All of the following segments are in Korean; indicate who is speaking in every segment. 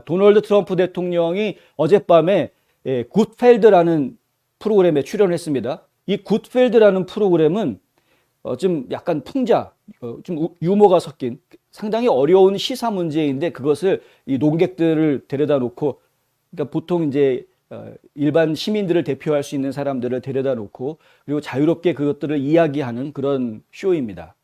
Speaker 1: 도널드 트럼프 대통령이 어젯밤에 굿펠드라는 프로그램에 출연했습니다. 이 굿펠드라는 프로그램은 좀 약간 풍자, 좀 유머가 섞인 상당히 어려운 시사 문제인데 그것을 이 논객들을 데려다 놓고, 그러니까 보통 이제 일반 시민들을 대표할 수 있는 사람들을 데려다 놓고 그리고 자유롭게 그것들을 이야기하는 그런 쇼입니다.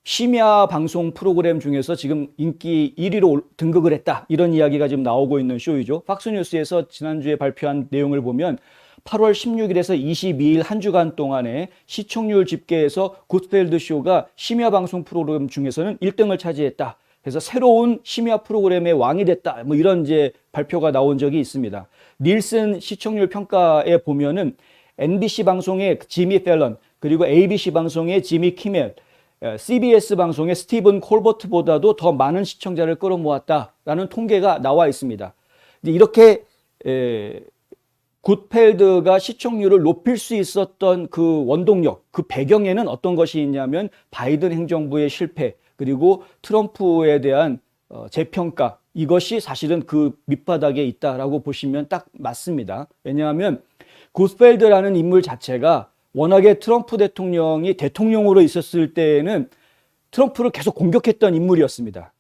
Speaker 1: 심야 방송 프로그램 중에서 지금 인기 1위로 등극을 했다, 이런 이야기가 지금 나오고 있는 쇼이죠. 팍스뉴스에서 지난주에 발표한 내용을 보면 8월 16일에서 22일 한 주간 동안에 시청률 집계에서 굿펠드 쇼가 심야 방송 프로그램 중에서는 1등을 차지했다. 그래서 새로운 심야 프로그램의 왕이 됐다, 뭐 이런 이제 발표가 나온 적이 있습니다. 닐슨 시청률 평가에 보면은 NBC 방송의 지미 펠런, 그리고 ABC 방송의 지미 키멜, CBS 방송의 스티븐 콜버트보다도 더 많은 시청자를 끌어모았다라는 통계가 나와 있습니다. 이렇게 굿펠드가 시청률을 높일 수 있었던 그 원동력, 그 배경에는 어떤 것이 있냐면 바이든 행정부의 실패, 그리고 트럼프에 대한 재평가, 이것이 사실은 그 밑바닥에 있다라고 보시면 딱 맞습니다. 왜냐하면 굿펠드라는 인물 자체가 워낙에 트럼프 대통령이 대통령으로 있었을 때에는 트럼프를 계속 공격했던 인물이었습니다.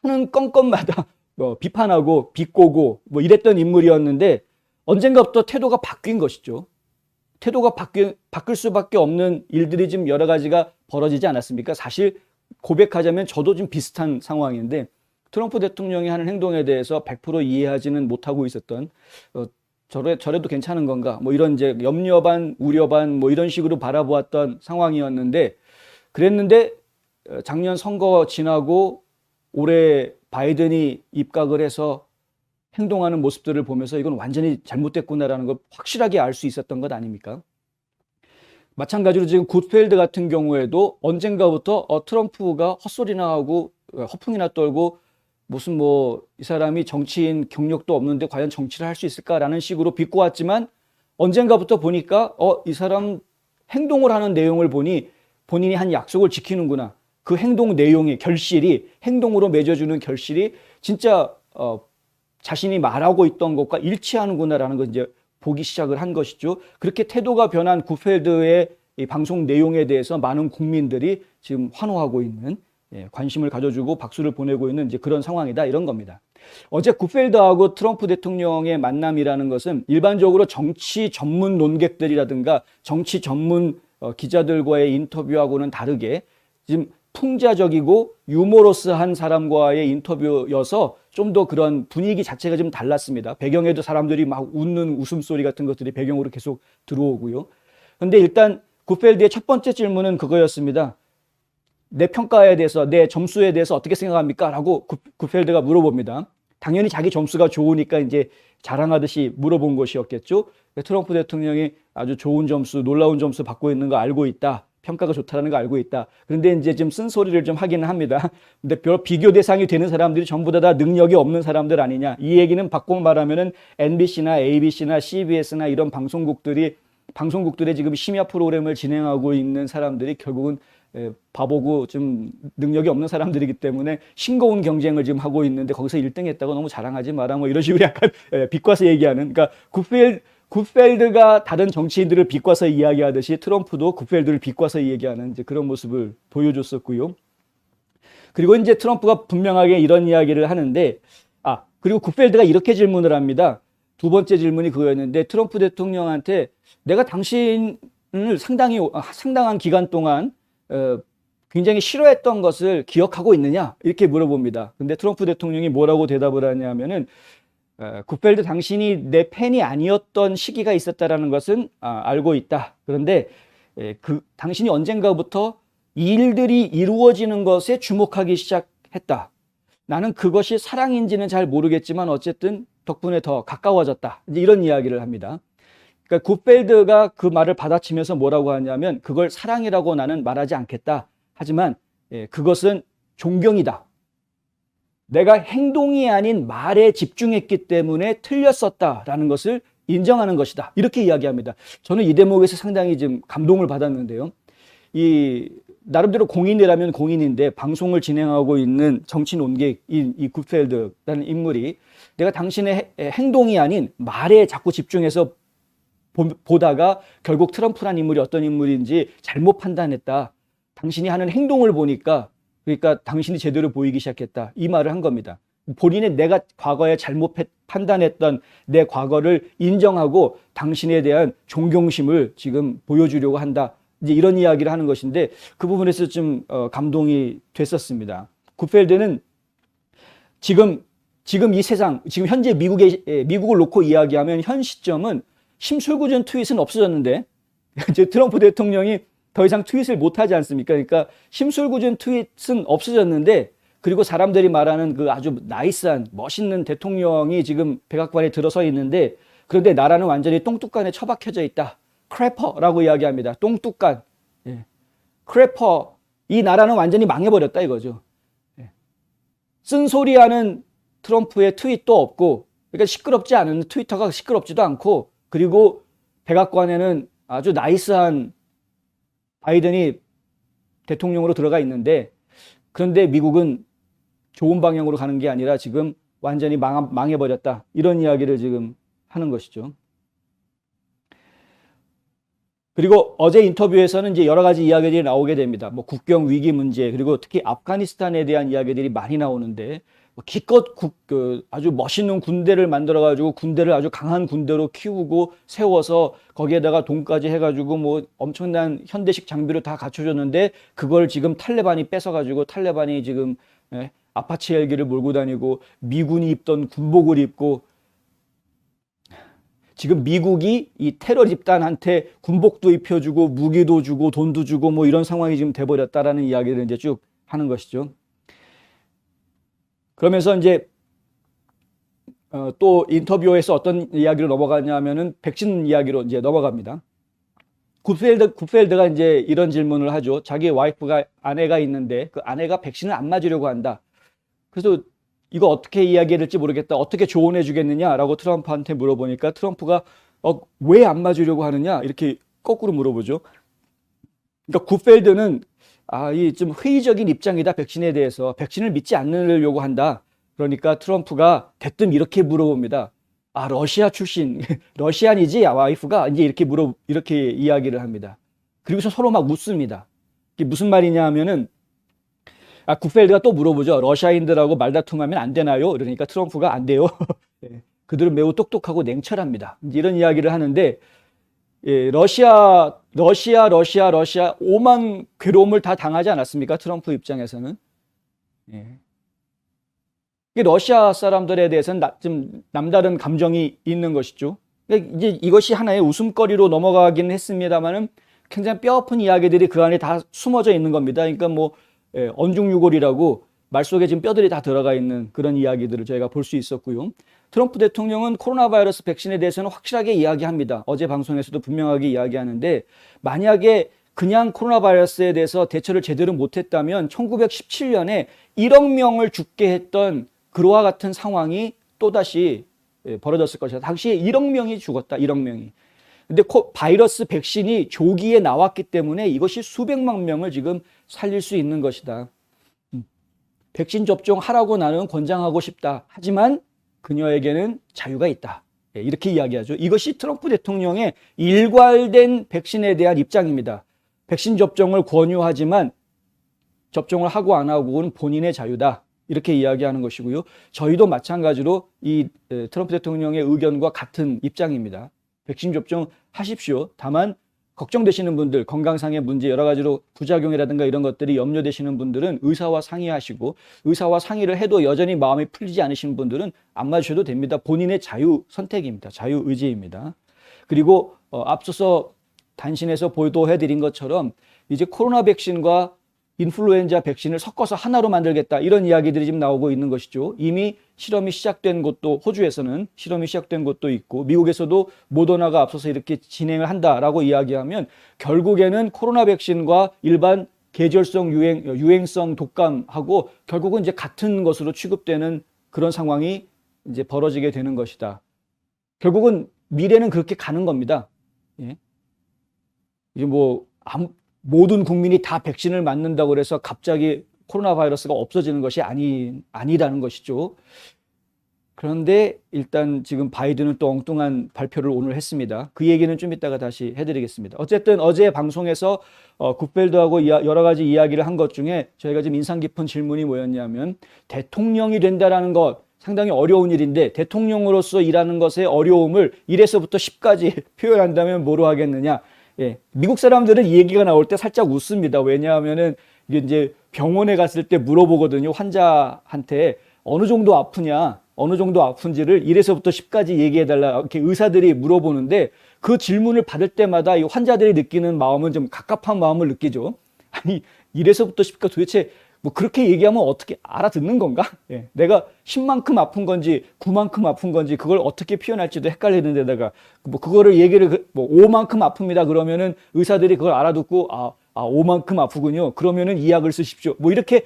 Speaker 1: 하는 건건마다 비판하고 비꼬고 뭐 이랬던 인물이었는데 언젠가부터 태도가 바뀐 것이죠. 태도가 바뀔 수밖에 없는 일들이 지금 여러 가지가 벌어지지 않았습니까? 사실 고백하자면 저도 좀 비슷한 상황인데 트럼프 대통령이 하는 행동에 대해서 100% 이해하지는 못하고 있었던, 저래도 괜찮은 건가, 뭐 이런 이제 염려 반 우려 반 뭐 이런 식으로 바라보았던 상황이었는데, 그랬는데 작년 선거 지나고 올해 바이든이 입각을 해서 행동하는 모습들을 보면서 이건 완전히 잘못됐구나라는 걸 확실하게 알 수 있었던 것 아닙니까? 마찬가지로 지금 굿펠드 같은 경우에도 언젠가부터 트럼프가 헛소리나 하고 허풍이나 떨고 무슨 뭐 이 사람이 정치인 경력도 없는데 과연 정치를 할 수 있을까라는 식으로 비꼬았지만 언젠가부터 보니까 이 사람 행동을 하는 내용을 보니 본인이 한 약속을 지키는구나. 그 행동 내용이, 결실이, 행동으로 맺어주는 결실이 진짜 자신이 말하고 있던 것과 일치하는구나라는 걸 이제 보기 시작을 한 것이죠. 그렇게 태도가 변한 굿펠드의 이 방송 내용에 대해서 많은 국민들이 지금 환호하고 있는, 관심을 가져주고 박수를 보내고 있는 이제 그런 상황이다, 이런 겁니다. 어제 굿펠드하고 트럼프 대통령의 만남이라는 것은 일반적으로 정치 전문 논객들이라든가 정치 전문 기자들과의 인터뷰하고는 다르게 지금 풍자적이고 유머러스한 사람과의 인터뷰여서 좀 더 그런 분위기 자체가 좀 달랐습니다. 배경에도 사람들이 막 웃는 웃음소리 같은 것들이 배경으로 계속 들어오고요. 근데 일단 굿펠드의 첫 번째 질문은 그거였습니다. 내 평가에 대해서, 내 점수에 대해서 어떻게 생각합니까? 라고 굿펠드가 물어봅니다. 당연히 자기 점수가 좋으니까 이제 자랑하듯이 물어본 것이었겠죠. 트럼프 대통령이 아주 좋은 점수, 놀라운 점수 받고 있는 거 알고 있다. 평가가 좋다는 거 알고 있다. 그런데 이제 좀 쓴소리를 좀 하기는 합니다. 근데 별 비교 대상이 되는 사람들이 전부 다 능력이 없는 사람들 아니냐. 이 얘기는 바꿔 말하면은 MBC나 ABC나 CBS나 이런 방송국들의 지금 심야 프로그램을 진행하고 있는 사람들이 결국은 바보고 좀 능력이 없는 사람들이기 때문에 싱거운 경쟁을 지금 하고 있는데 거기서 1등 했다고 너무 자랑하지 마라, 뭐 이런 식으로 약간 비꼬아서 얘기하는, 그러니까 굿펠드가 다른 정치인들을 비꼬아서 이야기하듯이 트럼프도 굿펠드를 비꼬아서 얘기하는 이제 그런 모습을 보여줬었고요. 그리고 이제 트럼프가 분명하게 이런 이야기를 하는데, 그리고 굿펠드가 이렇게 질문을 합니다. 두 번째 질문이 그거였는데, 트럼프 대통령한테 내가 당신을 상당한 기간 동안 굉장히 싫어했던 것을 기억하고 있느냐, 이렇게 물어봅니다. 근데 트럼프 대통령이 뭐라고 대답을 하냐면은 굿펠드, 당신이 내 팬이 아니었던 시기가 있었다라는 것은 알고 있다. 그런데 당신이 언젠가부터 이 일들이 이루어지는 것에 주목하기 시작했다. 나는 그것이 사랑인지는 잘 모르겠지만 어쨌든 덕분에 더 가까워졌다. 이제 이런 이야기를 합니다. 그러니까 굿펠드가 그 말을 받아치면서 뭐라고 하냐면, 그걸 사랑이라고 나는 말하지 않겠다. 하지만 그것은 존경이다. 내가 행동이 아닌 말에 집중했기 때문에 틀렸었다라는 것을 인정하는 것이다. 이렇게 이야기합니다. 저는 이 대목에서 상당히 좀 감동을 받았는데요. 나름대로 공인이라면 공인인데 방송을 진행하고 있는 정치 논객인 이 굿펠드라는 인물이 내가 당신의 행동이 아닌 말에 자꾸 집중해서 보다가 결국 트럼프란 인물이 어떤 인물인지 잘못 판단했다. 당신이 하는 행동을 보니까 그러니까 당신이 제대로 보이기 시작했다. 이 말을 한 겁니다. 본인의 내가 과거에 잘못 판단했던 내 과거를 인정하고 당신에 대한 존경심을 지금 보여주려고 한다. 이제 이런 이야기를 하는 것인데 그 부분에서 좀 감동이 됐었습니다. 굿펠드는 지금 이 세상, 지금 현재 미국을 놓고 이야기하면 현 시점은 심술궂은 트윗은 없어졌는데 이제 트럼프 대통령이 더 이상 트윗을 못하지 않습니까? 그러니까 심술궂은 트윗은 없어졌는데 그리고 사람들이 말하는 그 아주 나이스한 멋있는 대통령이 지금 백악관에 들어서 있는데 그런데 나라는 완전히 똥뚝간에 처박혀져 있다. 크래퍼라고 이야기합니다. 똥뚝간. 예. 크래퍼. 이 나라는 완전히 망해버렸다 이거죠. 예. 쓴소리하는 트럼프의 트윗도 없고 그러니까 시끄럽지 않은 트위터가 시끄럽지도 않고 그리고 백악관에는 아주 나이스한 바이든이 대통령으로 들어가 있는데 그런데 미국은 좋은 방향으로 가는 게 아니라 지금 완전히 망해버렸다. 이런 이야기를 지금 하는 것이죠. 그리고 어제 인터뷰에서는 이제 여러 가지 이야기들이 나오게 됩니다. 뭐 국경 위기 문제 그리고 특히 아프가니스탄에 대한 이야기들이 많이 나오는데 기껏 아주 멋있는 군대를 만들어 가지고 군대를 아주 강한 군대로 키우고 세워서 거기에다가 돈까지 해가지고 뭐 엄청난 현대식 장비를 다 갖춰줬는데 그걸 지금 탈레반이 뺏어 가지고 탈레반이 지금 아파치 헬기를 몰고 다니고 미군이 입던 군복을 입고 지금 미국이 이 테러 집단한테 군복도 입혀주고 무기도 주고 돈도 주고 뭐 이런 상황이 지금 돼버렸다라는 이야기를 이제 쭉 하는 것이죠. 그러면서 이제 또 인터뷰에서 어떤 이야기로 넘어가냐면은 백신 이야기로 이제 넘어갑니다. 굿펠드가 이제 이런 질문을 하죠. 자기 와이프가 아내가 있는데 그 아내가 백신을 안 맞으려고 한다. 그래서 이거 어떻게 이야기해야 될지 모르겠다. 어떻게 조언해 주겠느냐라고 트럼프한테 물어보니까 트럼프가 왜 안 맞으려고 하느냐 이렇게 거꾸로 물어보죠. 그러니까 굿펠드는 이 좀 회의적인 입장이다. 백신에 대해서 백신을 믿지 않으려고 한다. 그러니까 트럼프가 대뜸 이렇게 물어봅니다. 러시아 출신 러시안이지 와이프가 이제 이렇게 이야기를 합니다. 그리고서 서로 막 웃습니다. 이게 무슨 말이냐 하면은 굿펠드가 또 물어보죠. 러시아인들하고 말다툼하면 안 되나요? 그러니까 트럼프가 안 돼요. 그들은 매우 똑똑하고 냉철합니다. 이제 이런 이야기를 하는데 러시아 오만 괴로움을 다 당하지 않았습니까? 트럼프 입장에서는. 러시아 사람들에 대해서는 좀 남다른 감정이 있는 것이죠. 이제 이것이 하나의 웃음거리로 넘어가긴 했습니다만은 굉장히 뼈아픈 이야기들이 그 안에 다 숨어져 있는 겁니다. 그러니까 뭐 언중유골이라고 말 속에 지금 뼈들이 다 들어가 있는 그런 이야기들을 저희가 볼 수 있었고요. 트럼프 대통령은 코로나 바이러스 백신에 대해서는 확실하게 이야기합니다. 어제 방송에서도 분명하게 이야기하는데 만약에 그냥 코로나 바이러스에 대해서 대처를 제대로 못했다면 1917년에 1억 명을 죽게 했던 그와 같은 상황이 또다시 벌어졌을 것이다. 당시에 1억 명이 죽었다. 1억 명이. 근데 바이러스 백신이 조기에 나왔기 때문에 이것이 수백만 명을 지금 살릴 수 있는 것이다. 백신 접종하라고 나는 권장하고 싶다. 하지만 그녀에게는 자유가 있다. 이렇게 이야기하죠. 이것이 트럼프 대통령의 일괄된 백신에 대한 입장입니다. 백신 접종을 권유하지만 접종을 하고 안 하고는 본인의 자유다. 이렇게 이야기하는 것이고요. 저희도 마찬가지로 이 트럼프 대통령의 의견과 같은 입장입니다. 백신 접종 하십시오. 다만 걱정되시는 분들, 건강상의 문제 여러 가지로 부작용이라든가 이런 것들이 염려되시는 분들은 의사와 상의하시고 의사와 상의를 해도 여전히 마음이 풀리지 않으신 분들은 안 맞으셔도 됩니다. 본인의 자유 선택입니다. 자유 의지입니다. 그리고 앞서서 단신에서 보도해드린 것처럼 이제 코로나 백신과 인플루엔자 백신을 섞어서 하나로 만들겠다 이런 이야기들이 지금 나오고 있는 것이죠. 이미 실험이 시작된 곳도 호주에서는 실험이 시작된 곳도 있고 미국에서도 모더나가 앞서서 이렇게 진행을 한다라고 이야기하면 결국에는 코로나 백신과 일반 계절성 유행성 독감하고 결국은 이제 같은 것으로 취급되는 그런 상황이 이제 벌어지게 되는 것이다. 결국은 미래는 그렇게 가는 겁니다. 예. 이게 뭐 모든 국민이 다 백신을 맞는다고 해서 갑자기 코로나 바이러스가 없어지는 것이 아니라는 것이죠. 그런데 일단 지금 바이든은 또 엉뚱한 발표를 오늘 했습니다. 그 얘기는 좀 이따가 다시 해드리겠습니다. 어쨌든 어제 방송에서 굿펠드하고 여러 가지 이야기를 한 것 중에 저희가 좀 인상 깊은 질문이 뭐였냐면, 대통령이 된다라는 것 상당히 어려운 일인데 대통령으로서 일하는 것의 어려움을 1에서부터 10까지 표현한다면 뭐로 하겠느냐. 예, 미국 사람들은 이 얘기가 나올 때 살짝 웃습니다. 왜냐하면은 이게 이제 병원에 갔을 때 물어보거든요. 환자한테 어느 정도 아프냐, 어느 정도 아픈지를 1에서부터 10까지 얘기해달라, 이렇게 의사들이 물어보는데, 그 질문을 받을 때마다 이 환자들이 느끼는 마음은 좀 갑갑한 마음을 느끼죠. 아니, 1에서부터 10까지 도대체 뭐 그렇게 얘기하면 어떻게 알아듣는 건가? 예, 내가 10만큼 아픈 건지 9만큼 아픈 건지 그걸 어떻게 표현할지도 헷갈리는 데다가 뭐 그거를 얘기를 뭐 5만큼 아픕니다 그러면은 의사들이 그걸 알아듣고 5만큼 아프군요. 그러면은 이 약을 쓰십시오. 뭐 이렇게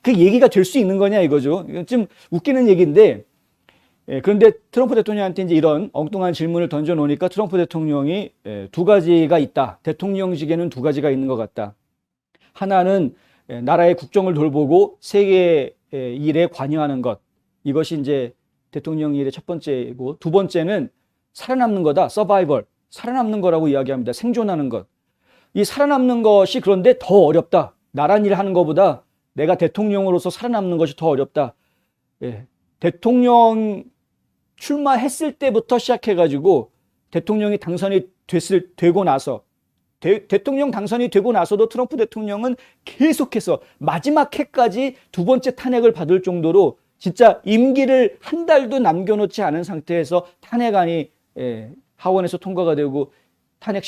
Speaker 1: 그 얘기가 될 수 있는 거냐 이거죠. 좀 웃기는 얘기인데, 예, 그런데 트럼프 대통령한테 이제 이런 엉뚱한 질문을 던져 놓으니까 트럼프 대통령이 두 가지가 있다. 대통령직에는 두 가지가 있는 것 같다. 하나는 나라의 국정을 돌보고 세계 일에 관여하는 것. 이것이 이제 대통령 일의 첫 번째이고, 두 번째는 살아남는 거다. 서바이벌. 살아남는 거라고 이야기합니다. 생존하는 것. 이 살아남는 것이 그런데 더 어렵다. 나란 일 하는 것보다 내가 대통령으로서 살아남는 것이 더 어렵다. 예. 대통령 출마했을 때부터 시작해가지고 대통령이 당선이 되고 나서 대통령 당선이 되고 나서도 트럼프 대통령은 계속해서 마지막 해까지 두 번째 탄핵을 받을 정도로 진짜 임기를 한 달도 남겨놓지 않은 상태에서 탄핵안이 하원에서 통과가 되고 탄핵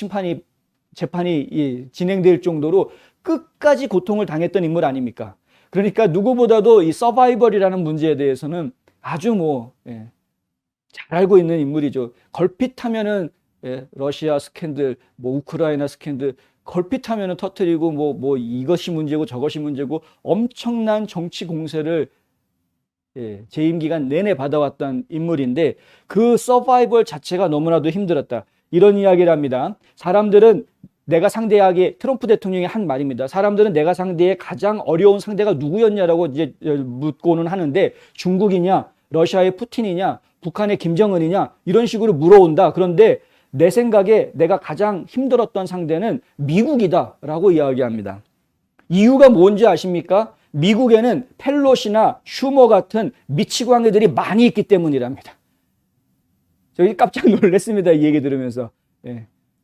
Speaker 1: 재판이 진행될 정도로 끝까지 고통을 당했던 인물 아닙니까? 그러니까 누구보다도 이 서바이벌이라는 문제에 대해서는 아주 잘 알고 있는 인물이죠. 걸핏하면은 러시아 스캔들, 뭐 우크라이나 스캔들, 걸핏하면은 터뜨리고 뭐 이것이 문제고 저것이 문제고 엄청난 정치 공세를 재임 기간 내내 받아왔던 인물인데, 그 서바이벌 자체가 너무나도 힘들었다. 이런 이야기를 합니다. 사람들은 내가 상대하기에, 트럼프 대통령이 한 말입니다. 사람들은 내가 상대에 가장 어려운 상대가 누구였냐라고 이제 묻고는 하는데, 중국이냐, 러시아의 푸틴이냐, 북한의 김정은이냐, 이런 식으로 물어온다. 그런데 내 생각에 내가 가장 힘들었던 상대는 미국이다라고 이야기합니다. 이유가 뭔지 아십니까? 미국에는 펠로시나 슈머 같은 미치광이들이 많이 있기 때문이랍니다. 저희 깜짝 놀랐습니다. 이 얘기 들으면서.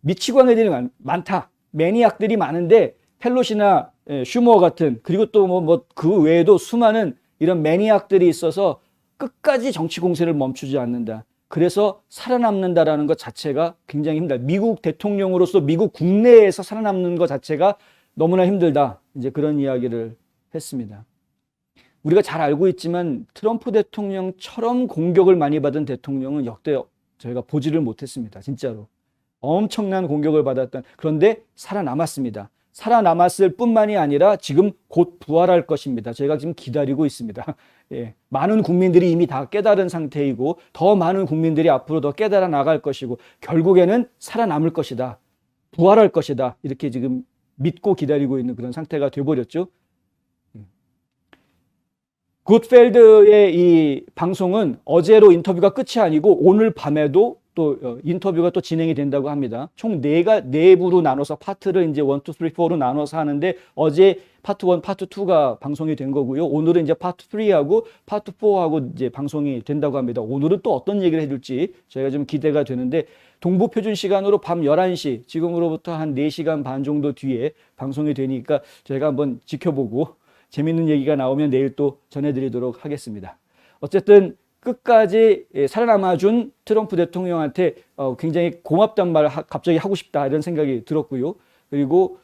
Speaker 1: 미치광이들이 많다. 매니악들이 많은데 펠로시나 슈머 같은, 그리고 또 그 외에도 수많은 이런 매니악들이 있어서 끝까지 정치 공세를 멈추지 않는다. 그래서 살아남는다라는 것 자체가 굉장히 힘들다. 미국 대통령으로서 미국 국내에서 살아남는 것 자체가 너무나 힘들다. 이제 그런 이야기를 했습니다. 우리가 잘 알고 있지만 트럼프 대통령처럼 공격을 많이 받은 대통령은 역대 저희가 보지를 못했습니다. 진짜로. 엄청난 공격을 받았던, 그런데 살아남았습니다. 살아남았을 뿐만이 아니라 지금 곧 부활할 것입니다. 저희가 지금 기다리고 있습니다. 많은 국민들이 이미 다 깨달은 상태이고, 더 많은 국민들이 앞으로 더 깨달아 나갈 것이고, 결국에는 살아남을 것이다. 부활할 것이다. 이렇게 지금 믿고 기다리고 있는 그런 상태가 돼버렸죠. 굿펠드의 이 방송은 어제로 인터뷰가 끝이 아니고 오늘 밤에도 또 인터뷰가 또 진행이 된다고 합니다. 총 4부로 나눠서 파트를 이제 1, 2, 3, 4로 나눠서 하는데, 어제 파트 1, 파트 2가 방송이 된 거고요. 오늘은 이제 파트 3하고 파트 4하고 이제 방송이 된다고 합니다. 오늘은 또 어떤 얘기를 해줄지 저희가 좀 기대가 되는데, 동부 표준 시간으로 밤 11시, 지금으로부터 한 4시간 반 정도 뒤에 방송이 되니까 저희가 한번 지켜보고 재밌는 얘기가 나오면 내일 또 전해드리도록 하겠습니다. 어쨌든 끝까지 살아남아준 트럼프 대통령한테 굉장히 고맙단 말을 갑자기 하고 싶다, 이런 생각이 들었고요. 그리고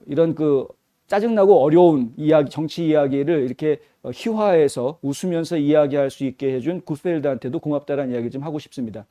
Speaker 1: 이런 그 짜증나고 어려운 이야기, 정치 이야기를 이렇게 희화해서 웃으면서 이야기할 수 있게 해준 굿펠드한테도 고맙다라는 이야기 좀 하고 싶습니다.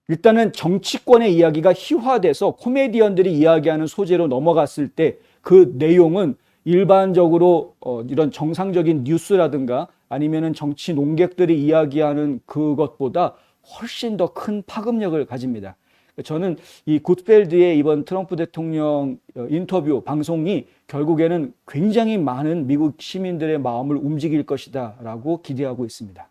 Speaker 1: 일단은 정치권의 이야기가 희화돼서 코미디언들이 이야기하는 소재로 넘어갔을 때 그 내용은 일반적으로 이런 정상적인 뉴스라든가 아니면은 정치 논객들이 이야기하는 그것보다 훨씬 더 큰 파급력을 가집니다. 저는 이 굿펠드의 이번 트럼프 대통령 인터뷰 방송이 결국에는 굉장히 많은 미국 시민들의 마음을 움직일 것이다 라고 기대하고 있습니다.